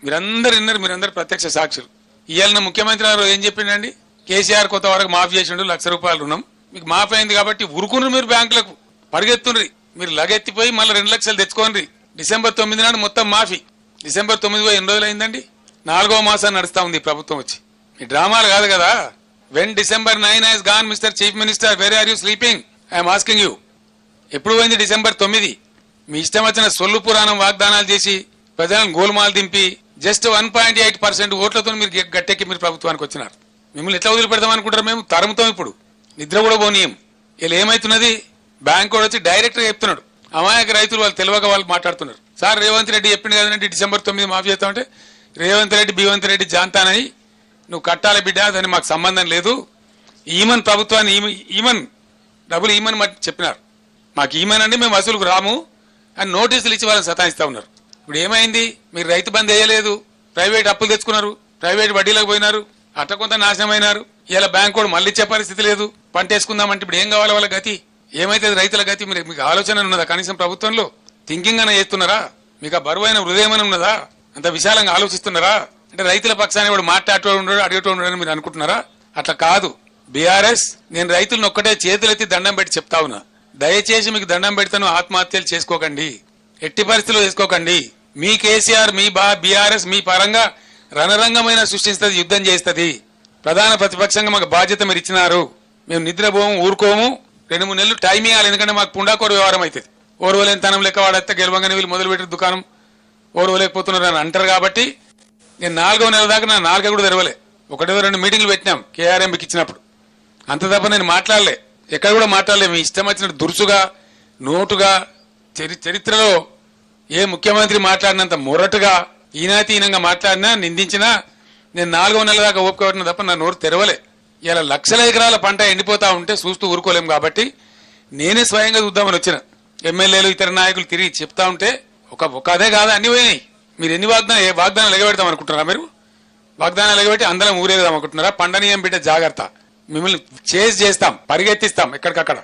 మీరందరూ విన్నారు, మీరందరూ ప్రత్యక్ష సాక్షులు. ఇవాళ ముఖ్యమంత్రి గారు ఏం చెప్పిండండి, కేసీఆర్ కొత్త వరకు మాఫీ చేసిండు, ₹1,00,000 రుణం మీకు మాఫీ అయింది కాబట్టి ఉరుకును మీరు బ్యాంకులకు పరిగెత్తుండ్రి. మీరు లగెత్తిపోయి మళ్ళీ 2 లక్షలు తెచ్చుకోండి. డిసెంబర్ 9 నాడు మొత్తం మాఫీ. డిసెంబర్ 9 ఎన్ని రోజులు అయిందండి? 4వ మాసం నడుస్తా ఉంది ప్రభుత్వం వచ్చి. ఈ డ్రామాలు కాదు కదా. When December 9 has gone, mister chief minister, where are you sleeping? I am asking you. ఎప్పుడు పోయింది December 9? మీ ఇష్టం వచ్చిన సొల్లు పురాణం వాగ్దానాలు చేసి ప్రజలను గోల్మాలు దింపి జస్ట్ 1.8% ఓట్లతో మీరు గట్టెక్కి మీరు ప్రభుత్వానికి వచ్చినారు. మిమ్మల్ని ఎట్లా వదిలిపెడతాం అనుకుంటారు? మేము తరుముతాం. ఇప్పుడు నిద్ర కూడా పోనీయం. ఇలా ఏమైతున్నది, బ్యాంక్ కూడా వచ్చి డైరెక్ట్ గా చెప్తున్నాడు. అమాయక రైతులు వాళ్ళు తెలియక వాళ్ళు మాట్లాడుతున్నారు. సార్ రేవంత్ రెడ్డి చెప్పింది కదండి December 9 మాఫీ చేస్తామంటే, రేవంత్ రెడ్డి బీవంత్ రెడ్డి జాంతానని నువ్వు కట్టాలి బిడ్డ, దాన్ని మాకు సంబంధం లేదు, ఈమన్ ప్రభుత్వాన్ని ఈమన్ డబ్బులు ఈమన్ చెప్పినారు. మాకు ఈమన్ అంటే మేము వసూలుకు రాము అని నోటీసులు ఇచ్చి వాళ్ళని సతాయిస్తా ఉన్నారు. ఇప్పుడు ఏమైంది, మీరు రైతు బంద్ వేయలేదు, ప్రైవేట్ అప్పులు తెచ్చుకున్నారు, ప్రైవేట్ వడ్డీలకు పోయినారు, అట్ట కొంత నాశనమైనారు. ఇలా బ్యాంక్ కూడా మళ్ళీ ఇచ్చే పరిస్థితి లేదు. పంట వేసుకుందామంటే ఇప్పుడు ఏం కావాలి వాళ్ళ గతి? ఏమైతే రైతుల గతి? మీకు ఆలోచన ఉన్నదా? కనీసం ప్రభుత్వంలో థింకింగ్ అనే చేస్తున్నారా? మీకు ఆ బరువైన హృదయం అని ఉన్నదా? అంత విశాలంగా ఆలోచిస్తున్నారా? అంటే రైతుల పక్షాన్ని వాడు మాట్లాడేటోడు ఉండడు, అడిగేటోడు ఉండడు మీరు అనుకుంటున్నారా? అట్లా కాదు. బీఆర్ఎస్, నేను రైతులను ఒక్కటే చేతులెత్తి దండం పెట్టి చెప్తా ఉన్నా, దయచేసి మీకు దండం పెడతాను, ఆత్మహత్యలు చేసుకోకండి, ఎట్టి పరిస్థితుల్లో చేసుకోకండి. మీ కేసీఆర్, మీ బీఆర్ఎస్ మీ పరంగా రణరంగమైన సృష్టిస్తుంది, యుద్ధం చేస్తుంది. ప్రధాన ప్రతిపక్షంగా మాకు బాధ్యత మీరు ఇచ్చినారు. మేము నిద్రపోము, ఊరుకోము. 2-3 నెలలు టైం ఇవ్వాలి, ఎందుకంటే మాకు పుండాకోరు వ్యవహారం అవుతుంది. ఓర్వలేనితనం లెక్క వాడేస్తే గెలవంగానే వీళ్ళు మొదలుపెట్టిన దుకాణం ఓర్వలేకపోతున్నారు అని అంటారు. కాబట్టి నేను 4వ నెల దాకా నా 4 కూడా తెరవలే. 1-2 మీటింగ్లు పెట్టినాం కేఆర్ఎంకి ఇచ్చినప్పుడు. అంత తప్ప నేను మాట్లాడలే, ఎక్కడ కూడా మాట్లాడలే. మీ ఇష్టం వచ్చినట్టు దురుసుగా, నోటుగా, చరిత్రలో ఏ ముఖ్యమంత్రి మాట్లాడినంత మొరటుగా, ఈనాతీనంగా మాట్లాడినా, నిందించినా నేను 4వ నెల దాకా ఓపిక పట్టిన తప్ప నా నోరు తెరవలే. ఇలా లక్షల ఎకరాల పంట ఎండిపోతా ఉంటే చూస్తూ ఊరుకోలేం. కాబట్టి నేనే స్వయంగా చూద్దామని వచ్చిన. ఎమ్మెల్యేలు ఇతర నాయకులు తిరిగి చెప్తా ఉంటే ఒక అదే కాదు, అన్ని పోయినాయి. మీరు ఎన్ని వాగ్దానాలు ఎగబెడతాం అనుకుంటున్నారా? మీరు వాగ్దానాలు ఎగబెట్టి అందరం ఊరేగదాం అనుకుంటున్నారా? పండనీయం బిడ్డ జాగ్రత్త, మిమ్మల్ని చేస్తాం, పరిగెత్తిస్తాం ఎక్కడికక్కడ.